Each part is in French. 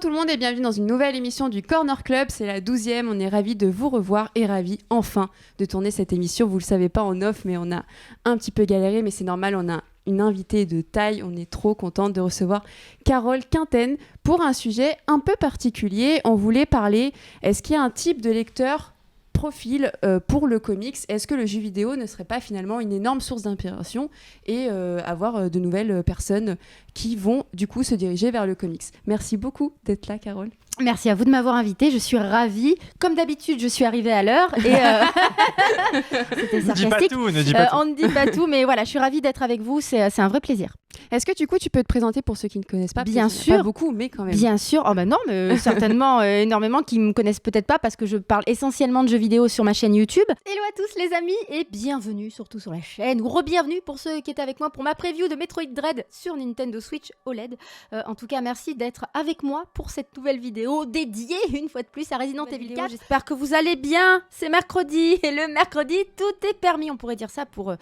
tout le monde et bienvenue dans une nouvelle émission du Corner Club, c'est la 12e, on est ravis de vous revoir et ravis enfin de tourner cette émission, vous le savez pas en off mais on a un petit peu galéré mais c'est normal, on a une invitée de taille, on est trop contente de recevoir Carole Quinten pour un sujet un peu particulier, on voulait parler, est-ce qu'il y a un type de lecteur profil pour le comics, est-ce que le jeu vidéo ne serait pas finalement une énorme source d'inspiration et avoir de nouvelles personnes qui vont du coup se diriger vers le comics. Merci beaucoup d'être là, Carole. Merci à vous de m'avoir invitée, je suis ravie. Comme d'habitude, je suis arrivée à l'heure et c'était sarcastique. Ne dis pas tout. On ne dit pas tout, mais voilà, je suis ravie d'être avec vous, c'est un vrai plaisir. Est-ce que du coup tu peux te présenter pour ceux qui ne connaissent pas? Bien sûr. Pas beaucoup, mais quand même. Bien sûr. Oh ben non, mais certainement énormément qui me connaissent peut-être pas parce que je parle essentiellement de jeux vidéo sur ma chaîne YouTube. Hello à tous les amis et bienvenue surtout sur la chaîne ou re-bienvenue pour ceux qui étaient avec moi pour ma preview de Metroid Dread sur Nintendo Switch OLED. En tout cas, merci d'être avec moi pour cette nouvelle vidéo dédiée une fois de plus à Resident Evil 4. J'espère que vous allez bien. C'est mercredi et le mercredi tout est permis. On pourrait dire ça pour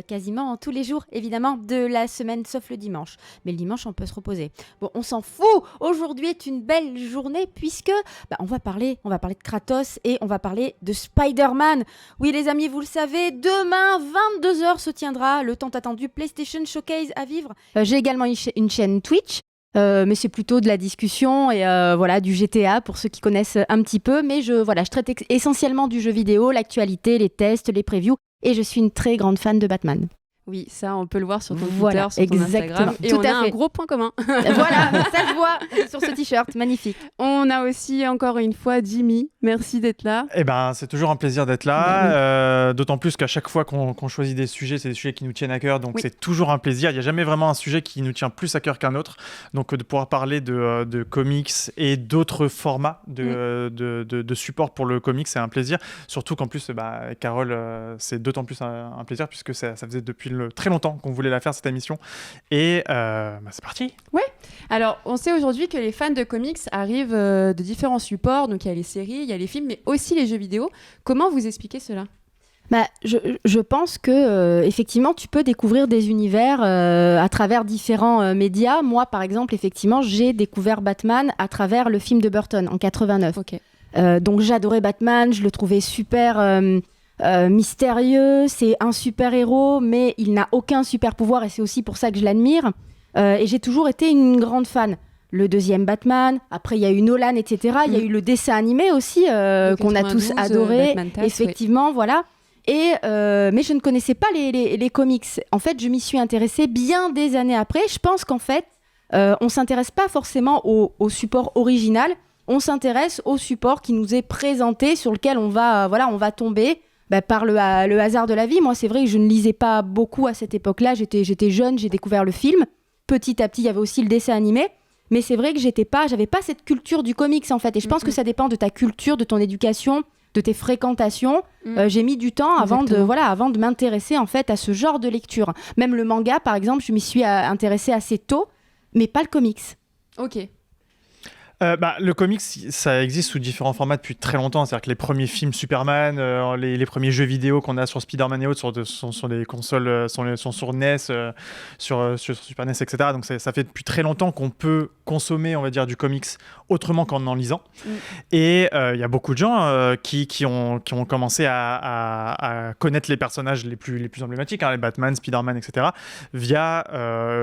quasiment tous les jours évidemment de la semaine sauf le dimanche. Mais le dimanche, on peut se reposer. Bon, on s'en fout. Aujourd'hui est une belle journée puisque on va parler de Kratos et on va parler de Spider-Man. Oui, les amis, vous le savez, demain, 22h se tiendra le tant attendu PlayStation Showcase à vivre. J'ai également une chaîne Twitch. Mais c'est plutôt de la discussion et du GTA pour ceux qui connaissent un petit peu. Mais je traite essentiellement du jeu vidéo, l'actualité, les tests, les previews. Et je suis une très grande fan de Batman. Oui, ça, on peut le voir sur ton voilà, Twitter, sur ton Instagram. Et tout on à a fait. un gros point commun. Voilà, ça se voit sur ce t-shirt, magnifique. On a aussi, encore une fois, Jimmy. Merci d'être là. Eh ben, c'est toujours un plaisir d'être là. D'autant plus qu'à chaque fois qu'on choisit des sujets, c'est des sujets qui nous tiennent à cœur. Donc, c'est toujours un plaisir. Il n'y a jamais vraiment un sujet qui nous tient plus à cœur qu'un autre. Donc, de pouvoir parler de comics et d'autres formats de support pour le comics, c'est un plaisir. Surtout qu'en plus, Carole, c'est d'autant plus un plaisir puisque ça faisait depuis très longtemps qu'on voulait la faire, cette émission. Et c'est parti. Ouais. Alors, on sait aujourd'hui que les fans de comics arrivent de différents supports. Donc, il y a les séries, il y a les films, mais aussi les jeux vidéo. Comment vous expliquez cela ? Je pense que effectivement, tu peux découvrir des univers à travers différents médias. Moi, par exemple, effectivement, j'ai découvert Batman à travers le film de Burton en 89. Ok. Donc, j'adorais Batman, je le trouvais super... mystérieux, c'est un super héros mais il n'a aucun super pouvoir et c'est aussi pour ça que je l'admire et j'ai toujours été une grande fan. Le deuxième Batman, après il y a eu Nolan, etc. Il y a eu le dessin animé aussi qu'on a tous adoré, effectivement, voilà. Et mais je ne connaissais pas les comics. En fait, je m'y suis intéressée bien des années après. Je pense qu'en fait, on s'intéresse pas forcément au support original, on s'intéresse au support qui nous est présenté, sur lequel on va tomber. Par le hasard de la vie. Moi, c'est vrai que je ne lisais pas beaucoup à cette époque-là. J'étais jeune, j'ai découvert le film. Petit à petit, il y avait aussi le dessin animé. Mais c'est vrai que j'avais pas cette culture du comics, en fait. Et je pense que ça dépend de ta culture, de ton éducation, de tes fréquentations. J'ai mis du temps avant de m'intéresser, en fait, à ce genre de lecture. Même le manga, par exemple, je m'y suis intéressée assez tôt, mais pas le comics. Ok. Le comics, ça existe sous différents formats depuis très longtemps. C'est-à-dire que les premiers films Superman, les premiers jeux vidéo qu'on a sur Spider-Man et autres sont sur des consoles, sont sur NES, sur Super NES, etc. Donc ça fait depuis très longtemps qu'on peut consommer, on va dire, du comics autrement qu'en en lisant. Et il y a beaucoup de gens qui ont commencé à connaître les personnages les plus emblématiques, les Batman, Spider-Man, etc., via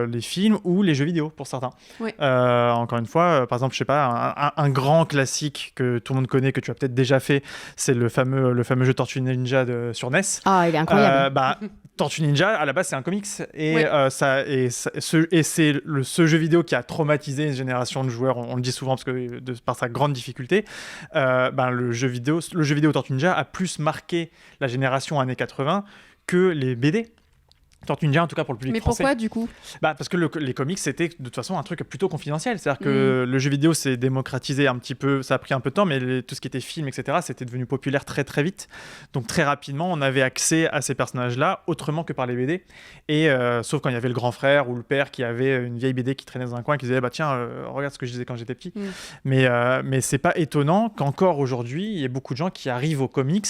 les films ou les jeux vidéo pour certains. Ouais. Encore une fois, par exemple, je sais pas, un grand classique que tout le monde connaît, que tu as peut-être déjà fait, c'est le fameux jeu Tortue Ninja sur NES. Ah, il est incroyable. Tortue Ninja, à la base, c'est un comics. Et, ce jeu vidéo qui a traumatisé une génération de joueurs, on le dit souvent parce que par sa grande difficulté, le jeu vidéo Tortue Ninja a plus marqué la génération années 80 que les BD. Tortue Ninja, en tout cas pour le public français. Mais pourquoi du coup ? Parce que les comics, c'était de toute façon un truc plutôt confidentiel. C'est-à-dire que le jeu vidéo s'est démocratisé un petit peu, ça a pris un peu de temps, mais tout ce qui était film, etc., c'était devenu populaire très très vite. Donc très rapidement, on avait accès à ces personnages-là autrement que par les BD. Et sauf quand il y avait le grand frère ou le père qui avait une vieille BD qui traînait dans un coin et qui disait tiens, regarde ce que je disais quand j'étais petit. Mais c'est pas étonnant qu'encore aujourd'hui, il y ait beaucoup de gens qui arrivent aux comics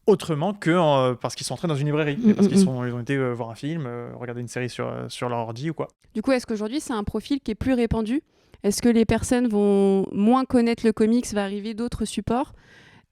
autrement que parce qu'ils sont entrés dans une librairie, et parce qu'ils ont été voir un film, regarder une série sur leur ordi ou quoi. Du coup, est-ce qu'aujourd'hui, c'est un profil qui est plus répandu Est-ce que les personnes vont moins connaître le comics, va arriver d'autres supports?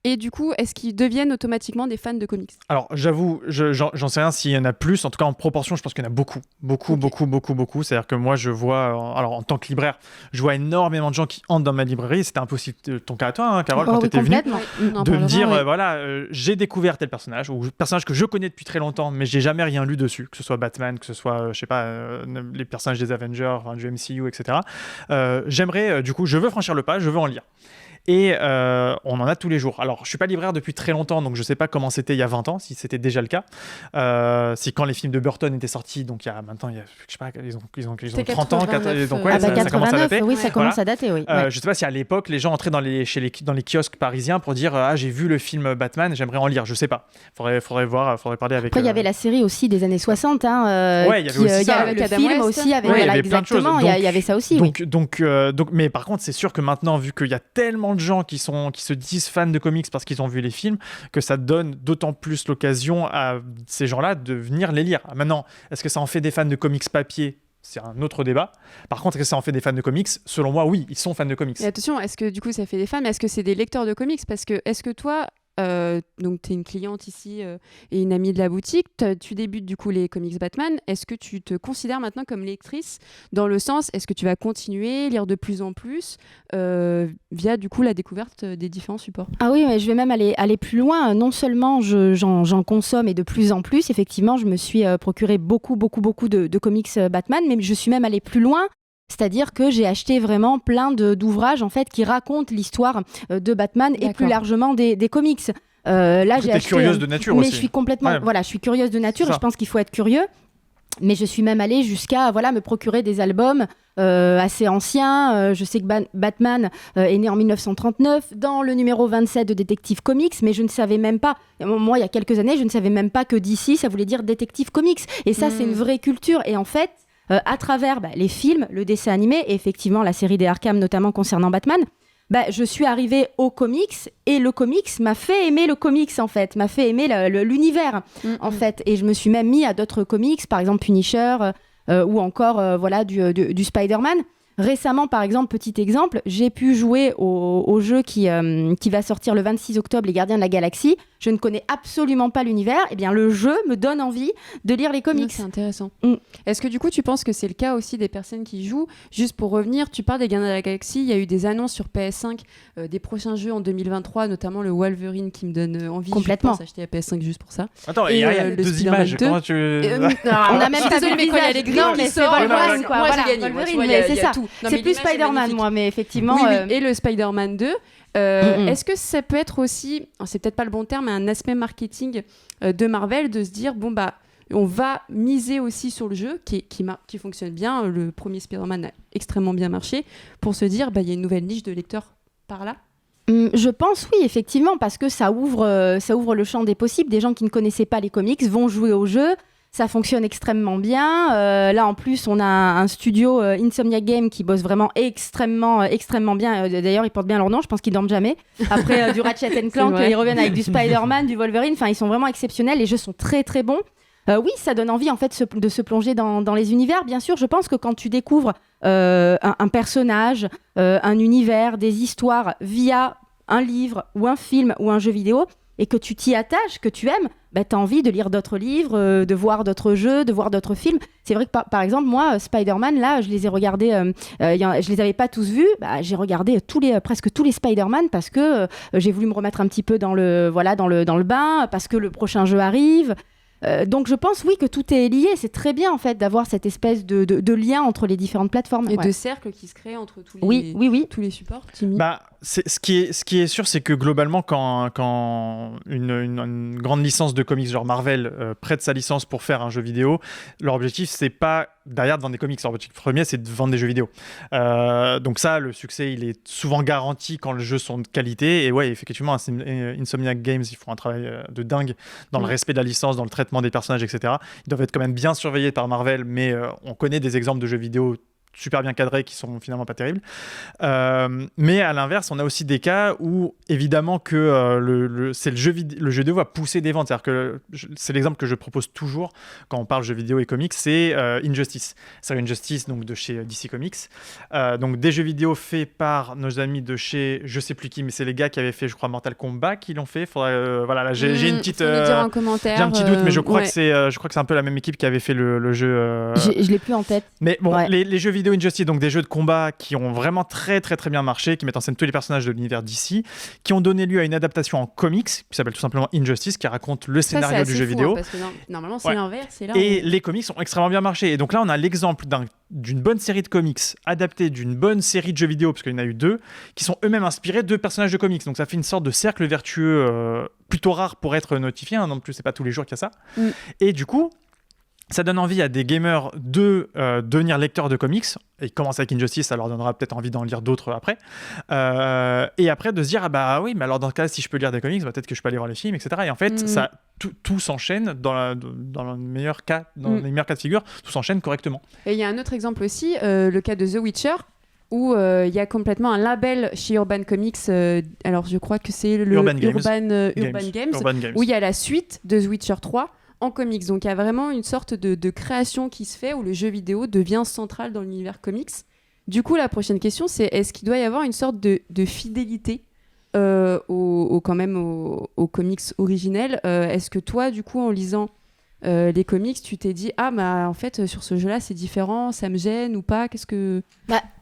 Et du coup, est-ce qu'ils deviennent automatiquement des fans de comics? Alors, j'avoue, j'en sais rien s'il y en a plus. En tout cas, en proportion, je pense qu'il y en a beaucoup. Beaucoup. C'est-à-dire que moi, je vois, alors en tant que libraire, je vois énormément de gens qui entrent dans ma librairie. C'était impossible, ton cas à toi, hein, Carole, quand tu étais venue, de me dire, j'ai découvert tel personnage, ou personnage que je connais depuis très longtemps, mais j'ai jamais rien lu dessus, que ce soit Batman, que ce soit, je sais pas, les personnages des Avengers, enfin, du MCU, etc. J'aimerais, du coup, je veux franchir le pas, je veux en lire. Et on en a tous les jours. Alors, je suis pas libraire depuis très longtemps, donc je sais pas comment c'était il y a 20 ans, si c'était déjà le cas. Si quand les films de Burton étaient sortis, donc il y a maintenant, je sais pas, ils ont 30 ans, donc ouais, ça commence à dater. Oui, ça commence à dater, oui. Je sais pas si à l'époque, les gens entraient dans les kiosques parisiens pour dire j'ai vu le film Batman, j'aimerais en lire. Je sais pas. Faudrait voir, faudrait parler avec. Après, il y avait la série aussi des années 60. Ouais, il y avait aussi ça. Le film aussi, avec il y avait plein de choses. Il y avait ça aussi, oui. Donc, mais par contre, c'est sûr que maintenant, vu qu'il y a tellement de gens qui se disent fans de comics parce qu'ils ont vu les films, que ça donne d'autant plus l'occasion à ces gens-là de venir les lire. Maintenant, est-ce que ça en fait des fans de comics papier? C'est un autre débat. Par contre, est-ce que ça en fait des fans de comics? Selon moi, oui, ils sont fans de comics. Et attention, est-ce que du coup ça fait des fans, mais est-ce que c'est des lecteurs de comics? Parce que est-ce que toi, donc tu es une cliente ici et une amie de la boutique, tu débutes du coup les comics Batman, est-ce que tu te considères maintenant comme lectrice, dans le sens, est-ce que tu vas continuer, lire de plus en plus via du coup la découverte des différents supports? Ah oui, mais je vais même aller plus loin. Non seulement j'en consomme et de plus en plus, effectivement, je me suis procuré beaucoup de comics Batman, mais je suis même allée plus loin. C'est-à-dire que j'ai acheté vraiment plein d'ouvrages en fait qui racontent l'histoire de Batman et plus largement des comics. Là, j'ai acheté. Curieuse de nature mais aussi. je suis complètement, je suis curieuse de nature. Et je pense qu'il faut être curieux. Mais je suis même allée jusqu'à me procurer des albums assez anciens. Je sais que Batman est né en 1939 dans le numéro 27 de Detective Comics, mais je ne savais même pas, moi il y a quelques années, je ne savais même pas que DC ça voulait dire Detective Comics. Et ça, c'est une vraie culture. Et en fait, à travers les films, le dessin animé et effectivement la série des Arkham, notamment concernant Batman, je suis arrivée au comics et le comics m'a fait aimer le comics en fait, m'a fait aimer l'univers en fait. Et je me suis même mis à d'autres comics, par exemple Punisher ou encore du Spider-Man. Récemment, par exemple, petit exemple, j'ai pu jouer au jeu qui va sortir le 26 octobre, Les Gardiens de la Galaxie. Je ne connais absolument pas l'univers. Eh bien, le jeu me donne envie de lire les comics. C'est intéressant. Est-ce que du coup, tu penses que c'est le cas aussi des personnes qui jouent? Juste pour revenir, tu parles des Gardiens de la Galaxie. Il y a eu des annonces sur PS5 des prochains jeux en 2023, notamment le Wolverine qui me donne envie. Complètement. Je pense acheter la PS5 juste pour ça. Attends, il y a deux images. Comment tu... on a même pas vu le visage. Les grilles qui c'est Wolverine, quoi. Moi, j'ai gagné. Wolverine, mais c'est ça. C'est plus Spider-Man, moi, mais effectivement. Oui. Et le Spider-Man 2. Est-ce que ça peut être aussi, c'est peut-être pas le bon terme, mais un aspect marketing de Marvel de se dire on va miser aussi sur le jeu qui fonctionne bien. Le premier Spider-Man a extrêmement bien marché pour se dire il y a une nouvelle niche de lecteurs par là. Je pense oui, effectivement, parce que ça ouvre le champ des possibles. Des gens qui ne connaissaient pas les comics vont jouer au jeu. Ça fonctionne extrêmement bien. Là, en plus, on a un studio Insomniac Games qui bosse vraiment extrêmement bien. D'ailleurs, ils portent bien leur nom. Je pense qu'ils dorment jamais. Après du Ratchet & Clank, ils reviennent avec du Spider-Man, du Wolverine. Enfin, ils sont vraiment exceptionnels. Les jeux sont très, très bons. Oui, ça donne envie en fait de se plonger dans les univers. Bien sûr, je pense que quand tu découvres un personnage, un univers, des histoires via un livre ou un film ou un jeu vidéo, et que tu t'y attaches, que tu aimes, tu as envie de lire d'autres livres, de voir d'autres jeux, de voir d'autres films. C'est vrai que par exemple, moi, Spider-Man, là, je les ai regardés, je les avais pas tous vus, j'ai regardé presque tous les Spider-Man parce que j'ai voulu me remettre un petit peu dans le bain, parce que le prochain jeu arrive. Donc je pense oui que tout est lié, c'est très bien en fait d'avoir cette espèce de lien entre les différentes plateformes. Et de cercle qui se crée entre tous les supports. Ce qui est sûr, c'est que globalement, quand une grande licence de comics genre Marvel prête sa licence pour faire un jeu vidéo, leur objectif, c'est pas derrière de vendre des comics. Leur objectif premier, c'est de vendre des jeux vidéo. Donc ça, le succès, il est souvent garanti quand les jeux sont de qualité. Et ouais, effectivement, Insomniac Games, ils font un travail de dingue dans le respect de la licence, dans le traitement des personnages, etc. Ils doivent être quand même bien surveillés par Marvel, mais on connaît des exemples de jeux vidéo super bien cadrés qui sont finalement pas terribles. Mais à l'inverse, on a aussi des cas où évidemment que c'est le jeu vidéo va pousser des ventes. C'est-à-dire que c'est l'exemple que je propose toujours quand on parle jeux vidéo et comics, c'est Injustice. C'est Injustice donc de chez DC Comics. Donc des jeux vidéo faits par nos amis de chez je sais plus qui, mais c'est les gars qui avaient fait je crois Mortal Kombat qui l'ont fait. Faudrait, voilà, là, j'ai une petite faut nous dire en commentaire, j'ai un petit doute, mais je crois que c'est un peu la même équipe qui avait fait le jeu. Je l'ai plus en tête. Mais bon, les jeux vidéo Injustice, donc des jeux de combat qui ont vraiment très très très bien marché, qui mettent en scène tous les personnages de l'univers DC, qui ont donné lieu à une adaptation en comics qui s'appelle tout simplement Injustice, qui raconte le scénario du jeu vidéo. Parce que normalement c'est l'inverse. Et les comics ont extrêmement bien marché. Et donc là, on a l'exemple d'une bonne série de comics adaptée d'une bonne série de jeux vidéo, parce qu'il y en a eu 2, qui sont eux-mêmes inspirés de personnages de comics. Donc ça fait une sorte de cercle vertueux plutôt rare pour être notifié. Non plus, c'est pas tous les jours qu'il y a ça. Et du coup, ça donne envie à des gamers de devenir lecteurs de comics. Et ils commencent avec Injustice, ça leur donnera peut-être envie d'en lire d'autres après. Et après de se dire, ah bah oui, mais alors dans ce cas, si je peux lire des comics, peut-être que je peux aller voir les films, etc. Et en fait, ça, tout s'enchaîne dans le meilleur cas, les meilleurs cas de figure, tout s'enchaîne correctement. Et il y a un autre exemple aussi, le cas de The Witcher, où il y a complètement un label chez Urban Comics. Alors je crois que c'est le Urban Games, où il y a la suite de The Witcher 3 en comics. Donc il y a vraiment une sorte de création qui se fait où le jeu vidéo devient central dans l'univers comics. Du coup, la prochaine question, c'est est-ce qu'il doit y avoir une sorte de fidélité quand même aux comics originels? Est-ce que toi, du coup, en lisant les comics, tu t'es dit en fait sur ce jeu-là c'est différent, ça me gêne ou pas? Qu'est-ce que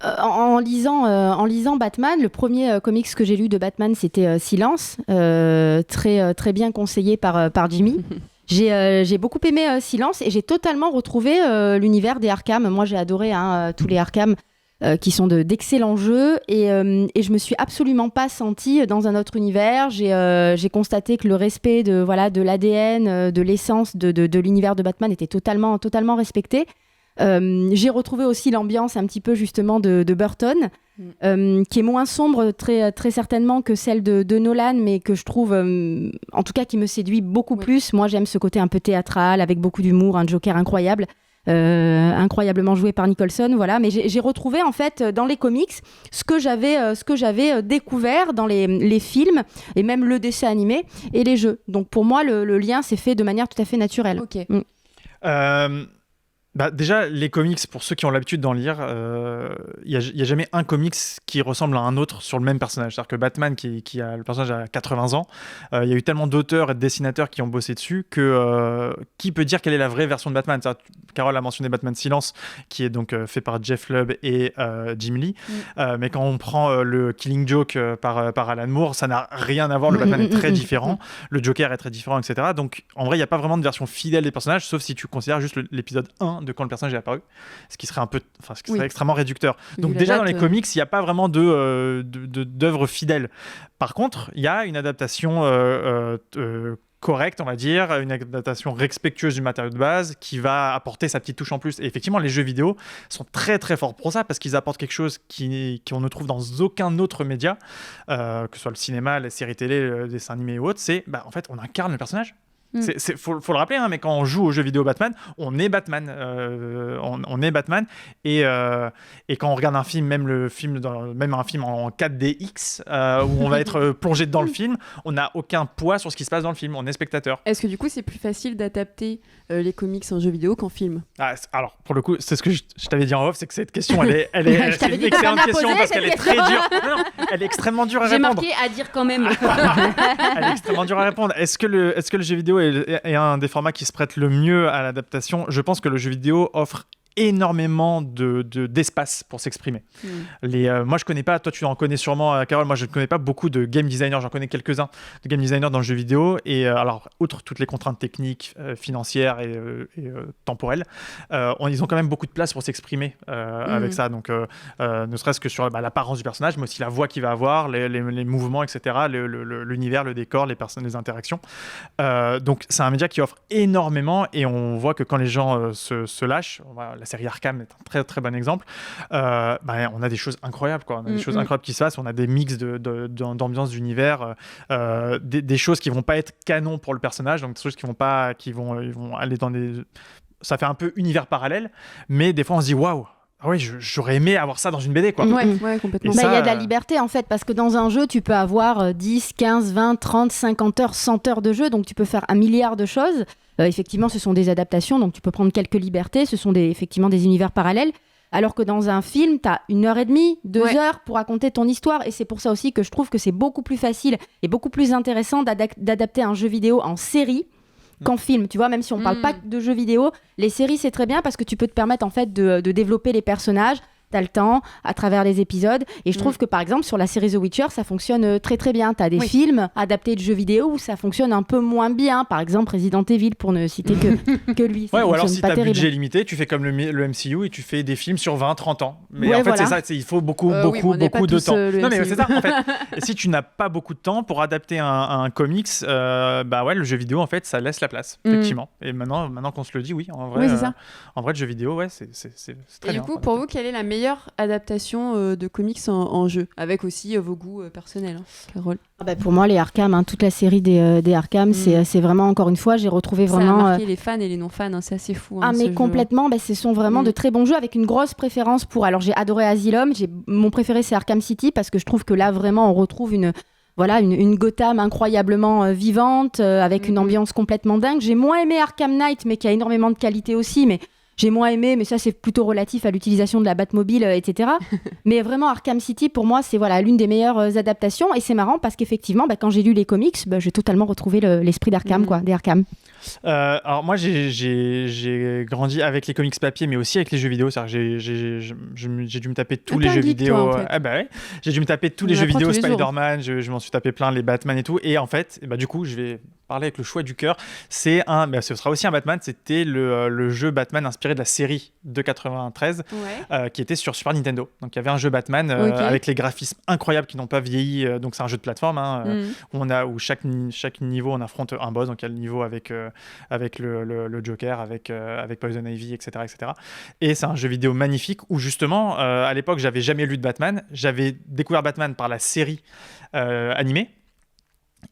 en lisant Batman, le premier comics que j'ai lu de Batman, c'était Silence, très très bien conseillé par Jimmy. J'ai beaucoup aimé Silence et j'ai totalement retrouvé l'univers des Arkham. Moi, j'ai adoré tous les Arkham qui sont d'excellents jeux et je me suis absolument pas sentie dans un autre univers. J'ai constaté que le respect de l'ADN, de l'essence de l'univers de Batman était totalement respecté. J'ai retrouvé aussi l'ambiance un petit peu justement de Burton, qui est moins sombre très, très certainement que celle de Nolan, mais que je trouve, en tout cas, qui me séduit beaucoup plus. Moi, j'aime ce côté un peu théâtral, avec beaucoup d'humour, un Joker incroyable, incroyablement joué par Nicholson, voilà. Mais j'ai retrouvé en fait dans les comics ce que j'avais découvert dans les films et même le dessin animé et les jeux. Donc pour moi, le lien s'est fait de manière tout à fait naturelle. Ok. Déjà, les comics, pour ceux qui ont l'habitude d'en lire, il y a jamais un comics qui ressemble à un autre sur le même personnage. C'est-à-dire que Batman, qui a le personnage à 80 ans, il y a eu tellement d'auteurs et de dessinateurs qui ont bossé dessus que qui peut dire quelle est la vraie version de Batman? Carole a mentionné Batman Silence, qui est donc fait par Jeff Lubb et Jim Lee. Mais quand on prend le Killing Joke par Alan Moore, ça n'a rien à voir. Le Batman est très différent, le Joker est très différent, etc. Donc en vrai, il n'y a pas vraiment de version fidèle des personnages, sauf si tu considères juste l'épisode 1 de quand le personnage est apparu, ce qui serait extrêmement réducteur. Donc déjà dans les comics, il n'y a pas vraiment d'œuvre fidèle. Par contre, il y a une adaptation correcte, on va dire, une adaptation respectueuse du matériau de base qui va apporter sa petite touche en plus. Et effectivement, les jeux vidéo sont très très forts pour ça parce qu'ils apportent quelque chose qu'on ne trouve dans aucun autre média, que ce soit le cinéma, les séries télé, les dessins animés ou autres. C'est en fait, on incarne le personnage. Faut le rappeler, mais quand on joue aux jeux vidéo Batman, on est Batman. On est Batman. Et quand on regarde un film, même un film en 4DX, où on va être plongé dans le film, on n'a aucun poids sur ce qui se passe dans le film. On est spectateur. Est-ce que du coup, c'est plus facile d'adapter les comics en jeu vidéo qu'en film? Alors, pour le coup, c'est ce que je t'avais dit en off, c'est que cette question, c'est une excellente question parce qu'elle est très dure. Non, elle est extrêmement dure à répondre. J'ai marqué à dire quand même. Elle est extrêmement dure à répondre. Est-ce que le jeu vidéo est un des formats qui se prête le mieux à l'adaptation? Je pense que le jeu vidéo offre énormément d'espace pour s'exprimer. Moi, je connais pas, toi tu en connais sûrement, Carole, moi je ne connais pas beaucoup de game designers, j'en connais quelques-uns de game designers dans le jeu vidéo, et alors, outre toutes les contraintes techniques, financières et temporelles, ils ont quand même beaucoup de place pour s'exprimer avec ça, donc ne serait-ce que sur l'apparence du personnage, mais aussi la voix qu'il va avoir, les mouvements, etc., l'univers, le décor, les personnes, les interactions. Donc c'est un média qui offre énormément, et on voit que quand les gens se lâchent, la série Arkham est un très très bon exemple, on a des choses incroyables, quoi. On a des choses incroyables qui se passent, on a des mix d'ambiance d'univers, des choses qui vont pas être canon pour le personnage, donc des choses ils vont aller dans des... Ça fait un peu univers parallèle, mais des fois on se dit waouh, ah oui, j'aurais aimé avoir ça dans une BD, quoi. Ouais, complètement. Il y a de la liberté en fait, parce que dans un jeu, tu peux avoir 10, 15, 20, 30, 50 heures, 100 heures de jeu, donc tu peux faire 1 milliard de choses. Effectivement, ce sont des adaptations, donc tu peux prendre quelques libertés, ce sont effectivement des univers parallèles. Alors que dans un film, tu as 1h30, 2 heures pour raconter ton histoire. Et c'est pour ça aussi que je trouve que c'est beaucoup plus facile et beaucoup plus intéressant d'adapter un jeu vidéo en série qu'en film. Tu vois, même si on parle pas de jeux vidéo, les séries, c'est très bien parce que tu peux te permettre en fait de développer les personnages. T'as le temps à travers les épisodes. Et je trouve que par exemple, sur la série The Witcher, ça fonctionne très très bien. T'as des films adaptés de jeux vidéo où ça fonctionne un peu moins bien. Par exemple, Resident Evil, pour ne citer que lui. Ouais, ou alors si t'as budget limité, tu fais comme le MCU et tu fais des films sur 20-30 ans. Mais en fait, c'est ça, il faut beaucoup de temps. Non, mais c'est ça, en fait. Et si tu n'as pas beaucoup de temps pour adapter un comics, le jeu vidéo, en fait, ça laisse la place, effectivement. Et maintenant qu'on se le dit, oui, en vrai, le jeu vidéo, c'est très bien. Et du coup, pour vous, quelle est la meilleure adaptation de comics en jeu, avec aussi vos goûts personnels, Carole? Pour moi, les Arkham, toute la série des Arkham, c'est vraiment, encore une fois, j'ai retrouvé vraiment... Ça a marqué les fans et les non-fans, c'est assez fou. Mais complètement, ce sont vraiment de très bons jeux, avec une grosse préférence pour... Alors, j'ai adoré Asylum, mon préféré, c'est Arkham City, parce que je trouve que là, vraiment, on retrouve une Gotham incroyablement vivante, avec une ambiance complètement dingue. J'ai moins aimé Arkham Knight, mais qui a énormément de qualité aussi, mais j'ai moins aimé, mais ça c'est plutôt relatif à l'utilisation de la Batmobile, etc. Mais vraiment Arkham City, pour moi, c'est l'une des meilleures adaptations. Et c'est marrant parce qu'effectivement, quand j'ai lu les comics, j'ai totalement retrouvé l'esprit d'Arkham, des Arkham. Alors moi, j'ai grandi avec les comics papier, mais aussi avec les jeux vidéo. C'est-à-dire j'ai dû me taper tous les jeux vidéo. Toi, en fait. J'ai dû me taper tous les jeux vidéo, Spider-Man, je m'en suis tapé plein, les Batman et tout. Et en fait, du coup, je vais parler avec le choix du cœur. Ce sera aussi un Batman. C'était le jeu Batman inspiré de la série de 93, qui était sur Super Nintendo. Donc il y avait un jeu Batman avec les graphismes incroyables qui n'ont pas vieilli. Donc c'est un jeu de plateforme où chaque niveau on affronte un boss. Donc il y a le niveau avec le Joker, avec Poison Ivy, etc., etc. Et c'est un jeu vidéo magnifique où justement, à l'époque, j'avais jamais lu de Batman. J'avais découvert Batman par la série animée.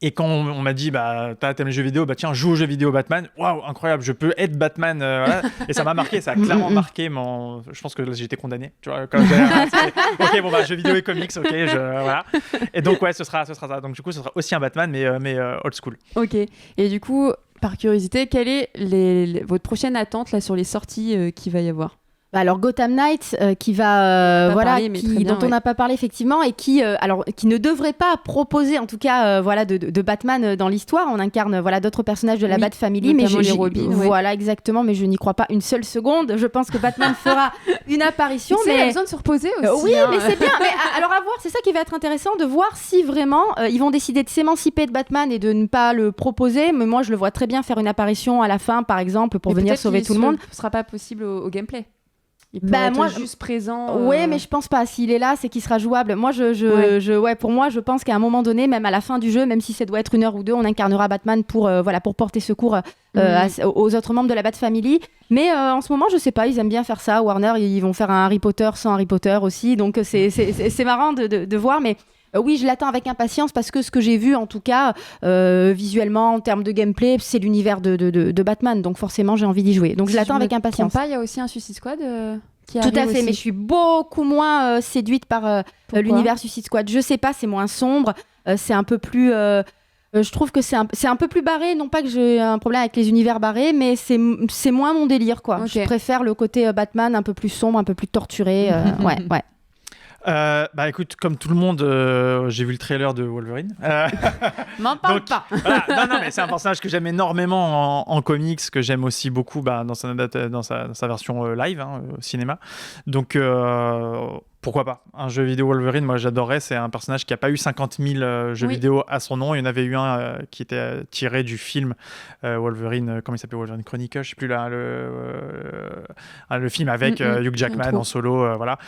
Et quand on m'a dit, t'aimes les jeux vidéo, tiens, joue aux jeux vidéo Batman. Waouh, incroyable, je peux être Batman. Voilà. Et ça m'a marqué, ça a clairement marqué je pense que là, j'ai été condamné. Tu vois, ok, jeux vidéo et comics, ok, voilà. Et donc, ce sera ça. Donc, du coup, ce sera aussi un Batman, mais old school. Ok. Et du coup, par curiosité, quelle est votre prochaine attente là, sur les sorties qu'il va y avoir? Alors Gotham Knights dont on n'a pas parlé effectivement, et qui ne devrait pas proposer en tout cas de Batman dans l'histoire. On incarne d'autres personnages de la Bat Family, mais les Robin, voilà exactement, mais je n'y crois pas une seule seconde. Je pense que Batman fera une apparition, mais il a besoin de se reposer aussi. Oui, mais c'est bien. Mais alors à voir, c'est ça qui va être intéressant de voir si vraiment ils vont décider de s'émanciper de Batman et de ne pas le proposer. Mais moi je le vois très bien faire une apparition à la fin par exemple pour venir sauver tout le monde. Ce sera pas possible au gameplay. Il peut être juste présent. Ouais, mais je pense pas. S'il est là, c'est qu'il sera jouable. Moi, pour moi, je pense qu'à un moment donné, même à la fin du jeu, même si ça doit être 1 heure ou 2, on incarnera Batman pour porter secours aux autres membres de la Bat Family. Mais en ce moment, je sais pas, ils aiment bien faire ça. Warner, ils vont faire un Harry Potter sans Harry Potter aussi. Donc c'est marrant de voir, mais. Oui, je l'attends avec impatience parce que ce que j'ai vu, en tout cas, visuellement, en termes de gameplay, c'est l'univers de Batman. Donc forcément, j'ai envie d'y jouer. Donc je l'attends avec impatience. Il y a aussi un Suicide Squad qui arrive. Tout à fait, aussi. Mais je suis beaucoup moins séduite par l'univers Suicide Squad. Je sais pas, c'est moins sombre, c'est un peu plus... je trouve que c'est un peu plus barré. Non pas que j'ai un problème avec les univers barrés, mais c'est moins mon délire, quoi. Okay. Je préfère le côté Batman un peu plus sombre, un peu plus torturé. Ouais. Écoute, comme tout le monde, j'ai vu le trailer de Wolverine. M'en parle pas. Voilà. Non, mais c'est un personnage que j'aime énormément en comics, que j'aime aussi beaucoup dans sa version live, au cinéma. Donc, pourquoi pas un jeu vidéo Wolverine, moi j'adorerais. C'est un personnage qui n'a pas eu 50 000 jeux vidéo à son nom. Il y en avait eu un qui était tiré du film Wolverine, comment il s'appelait, Wolverine Chronicle, je sais plus là, le film avec Hugh Jackman en solo, voilà.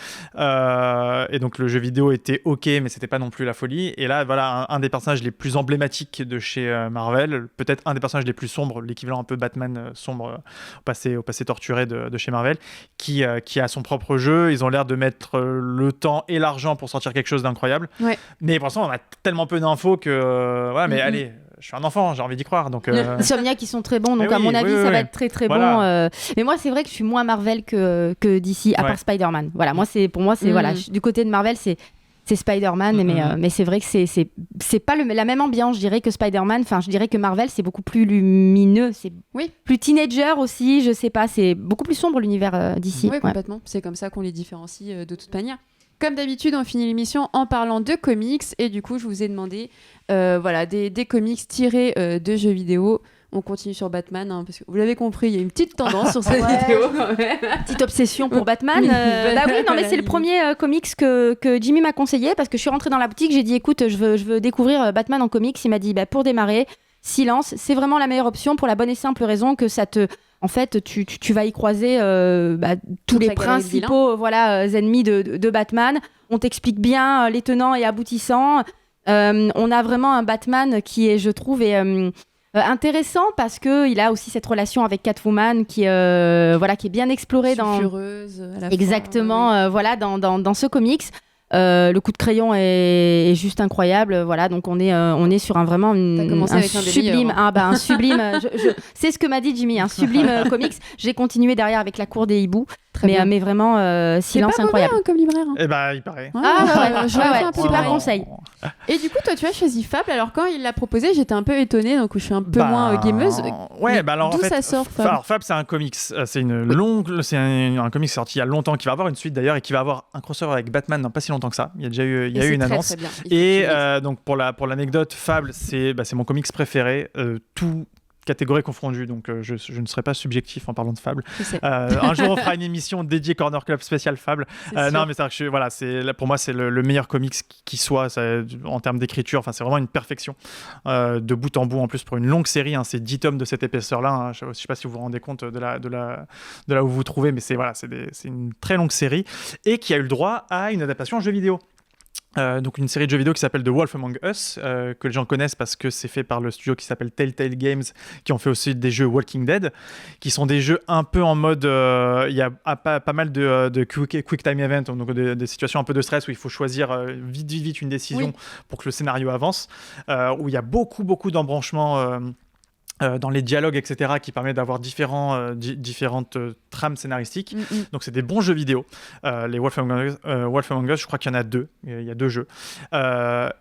Et donc le jeu vidéo était ok, mais c'était pas non plus la folie. Et là, voilà, un des personnages les plus emblématiques de chez Marvel, peut-être un des personnages les plus sombres, l'équivalent un peu Batman sombre au passé torturé de chez Marvel, qui a son propre jeu. Ils ont l'air de mettre le temps et l'argent pour sortir quelque chose d'incroyable. Ouais. Mais pour l'instant, on a tellement peu d'infos que... mais allez, suis un enfant, j'ai envie d'y croire. Donc, Insomniac, qui sont très bons, donc Mais à mon oui, avis, oui, ça oui. va être très très Voilà. bon. Mais moi, c'est vrai que je suis moins Marvel que DC, à Ouais. part Spider-Man. Voilà, pour moi, c'est voilà, du côté de Marvel, c'est Spider-Man, mais c'est vrai que c'est pas la même ambiance, je dirais, que Spider-Man. Enfin, je dirais que Marvel, c'est beaucoup plus lumineux, c'est plus teenager aussi, je sais pas, c'est beaucoup plus sombre l'univers d'ici. Oui, complètement. C'est comme ça qu'on les différencie de toute manière. Comme d'habitude, on finit l'émission en parlant de comics et du coup, je vous ai demandé des comics tirés de jeux vidéo. On continue sur Batman, hein, parce que vous l'avez compris, il y a une petite tendance sur cette vidéo quand même. Petite obsession pour Batman. Oui, Bah oui, non, mais c'est le limite. premier comics que Jimmy m'a conseillé parce que je suis rentrée dans la boutique, j'ai dit écoute, je veux découvrir Batman en comics. Il m'a dit pour démarrer, silence, c'est vraiment la meilleure option pour la bonne et simple raison que ça te. En fait, tu vas y croiser tous les la galerie de principaux ennemis de Batman. On t'explique bien les tenants et aboutissants. On a vraiment un Batman qui est, je trouve, intéressant parce qu'il a aussi cette relation avec Catwoman qui est bien explorée dans... Sulfureuse à la Exactement, dans ce comics. Le coup de crayon est juste incroyable, voilà, donc on est sur T'as commencé avec un des sublime, meilleurs, un sublime, c'est ce que m'a dit Jimmy, un sublime comics. J'ai continué derrière avec La Cour des hiboux, mais vraiment silence c'est pas incroyable. mauvais, hein, comme libraire. Hein. Eh ben, il paraît. Ouais, Ouais, j'aurais fait un peu super pareil. conseil. Et du coup, toi, tu as choisi Fable. Alors, quand il l'a proposé, j'étais un peu étonnée, donc je suis un peu moins gameuse. Ouais, Mais bah alors en d'où fait, ça sort, Fable alors, Fable, c'est un comics, c'est un comics sorti il y a longtemps, qui va avoir une suite d'ailleurs et qui va avoir un crossover avec Batman dans pas si longtemps que ça. Il y a déjà eu, il y a eu une annonce. Très bien. Et donc pour l'anecdote, Fable, c'est mon comics préféré, tout catégorie confondue, donc je ne serai pas subjectif en parlant de Fable. Un jour, on fera une émission dédiée Corner Club spécial Fable. Non, mais c'est vrai que pour moi, c'est le meilleur comics qui soit en termes d'écriture. Enfin, c'est vraiment une perfection de bout en bout. En plus, pour une longue série, hein, c'est 10 tomes de cette épaisseur-là. Hein. Je ne sais pas si vous vous rendez compte de là où vous vous trouvez, mais c'est une très longue série et qui a eu le droit à une adaptation en jeu vidéo. Donc une série de jeux vidéo qui s'appelle The Wolf Among Us, que les gens connaissent parce que c'est fait par le studio qui s'appelle Telltale Games, qui ont fait aussi des jeux Walking Dead, qui sont des jeux un peu en mode, il y a pas mal de quick time event, donc des situations un peu de stress où il faut choisir vite une décision pour que le scénario avance, où il y a beaucoup d'embranchements dans les dialogues, etc., qui permet d'avoir différentes trames scénaristiques. Donc c'est des bons jeux vidéo. Les Wolf Among Us, je crois qu'il y en a deux. Il y a 2 jeux.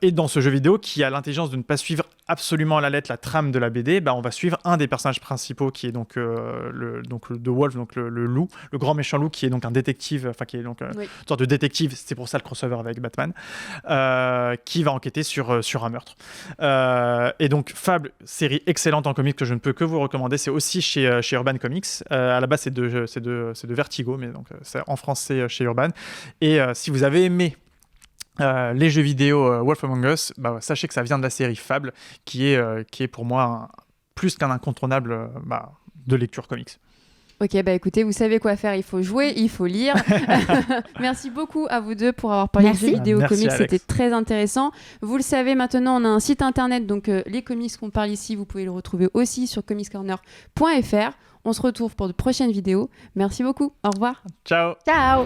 Et dans ce jeu vidéo, qui a l'intelligence de ne pas suivre absolument à la lettre la trame de la BD, on va suivre un des personnages principaux, qui est donc The Wolf, donc le loup, le grand méchant loup, qui est donc un détective, enfin qui est donc une sorte de détective. C'est pour ça le crossover avec Batman, qui va enquêter sur un meurtre. Et donc Fable, série excellente en comics que je ne peux que vous recommander. C'est aussi chez Urban Comics. À la base, c'est de Vertigo, mais donc en France c'est chez Urban. Et si vous avez aimé les jeux vidéo Wolf Among Us, sachez que ça vient de la série Fable, qui est pour moi plus qu'un incontournable de lecture comics. Ok, écoutez, vous savez quoi faire, il faut jouer, il faut lire. Merci beaucoup à vous deux pour avoir parlé de jeux vidéo comics, c'était très intéressant. Vous le savez, maintenant on a un site internet, donc les comics qu'on parle ici, vous pouvez le retrouver aussi sur comicscorner.fr. On se retrouve pour de prochaines vidéos. Merci beaucoup, au revoir. Ciao. Ciao.